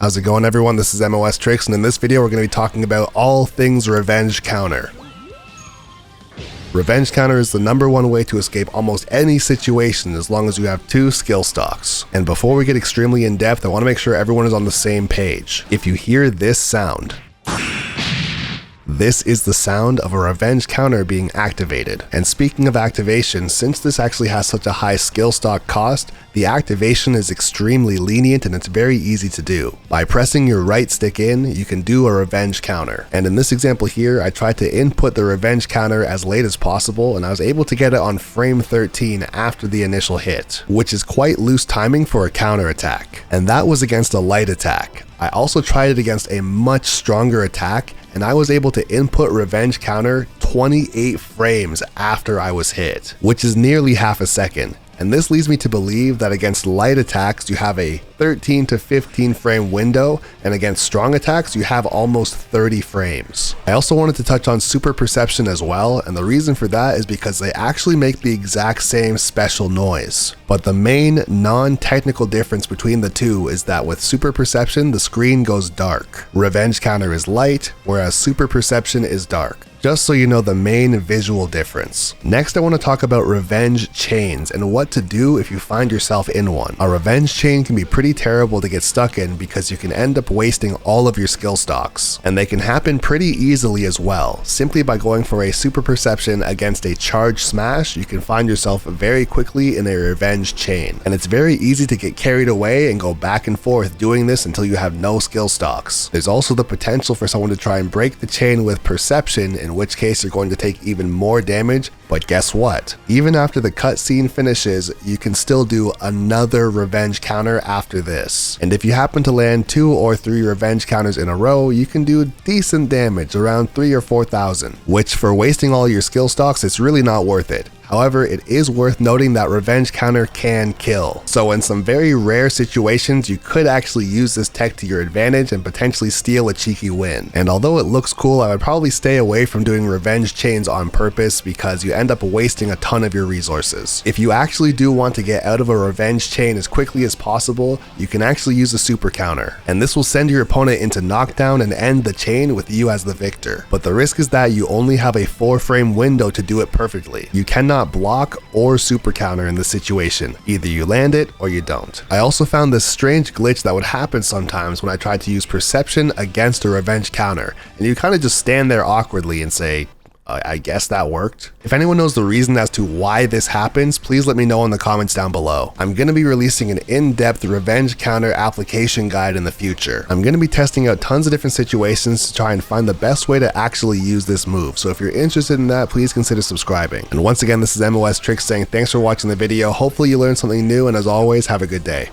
How's it going, everyone? This is MOS Tricks, and in this video we're going to be talking about all things Revenge Counter. Revenge Counter is the #1 way to escape almost any situation as long as you have 2 skill stocks. And before we get extremely in depth, I want to make sure everyone is on the same page. If you hear this sound, this is the sound of a Revenge Counter being activated. And speaking of activation, since this actually has such a high skill stock cost, the activation is extremely lenient and it's very easy to do. By pressing your right stick in, you can do a Revenge Counter. And in this example here, I tried to input the Revenge Counter as late as possible, and I was able to get it on frame 13 after the initial hit, which is quite loose timing for a counter attack. And that was against a light attack. I also tried it against a much stronger attack, and I was able to input Revenge Counter 28 frames after I was hit, which is nearly half a second. And this leads me to believe that against light attacks, you have a 13 to 15 frame window, and against strong attacks, you have almost 30 frames. I also wanted to touch on Super Perception as well, and the reason for that is because they actually make the exact same special noise. But the main non-technical difference between the two is that with Super Perception, the screen goes dark. Revenge Counter is light, whereas Super Perception is dark. Just so you know the main visual difference. Next, I want to talk about revenge chains and what to do if you find yourself in one. A revenge chain can be pretty terrible to get stuck in because you can end up wasting all of your skill stocks. And they can happen pretty easily as well. Simply by going for a Super Perception against a charge smash, you can find yourself very quickly in a revenge chain. And it's very easy to get carried away and go back and forth doing this until you have no skill stocks. There's also the potential for someone to try and break the chain with Perception, in which case you're going to take even more damage. But guess what? Even after the cutscene finishes, you can still do another Revenge Counter after this. And if you happen to land 2 or 3 Revenge Counters in a row, you can do decent damage, around 3,000 or 4,000, which for wasting all your skill stocks, it's really not worth it. However, it is worth noting that Revenge Counter can kill. So in some very rare situations, you could actually use this tech to your advantage and potentially steal a cheeky win. And although it looks cool, I would probably stay away from doing revenge chains on purpose because you end up wasting a ton of your resources. If you actually do want to get out of a revenge chain as quickly as possible, you can actually use a Super Counter. And this will send your opponent into knockdown and end the chain with you as the victor. But the risk is that you only have a 4-frame window to do it perfectly. You cannot block or super counter in this situation. Either you land it or you don't. I also found this strange glitch that would happen sometimes when I tried to use Perception against a Revenge Counter, and you kind of just stand there awkwardly and say, I guess that worked. If anyone knows the reason as to why this happens, please let me know in the comments down below. I'm going to be releasing an in-depth Revenge Counter application guide in the future. I'm going to be testing out tons of different situations to try and find the best way to actually use this move. So if you're interested in that, please consider subscribing. And once again, this is MOS Tricks saying thanks for watching the video. Hopefully you learned something new, and as always, have a good day.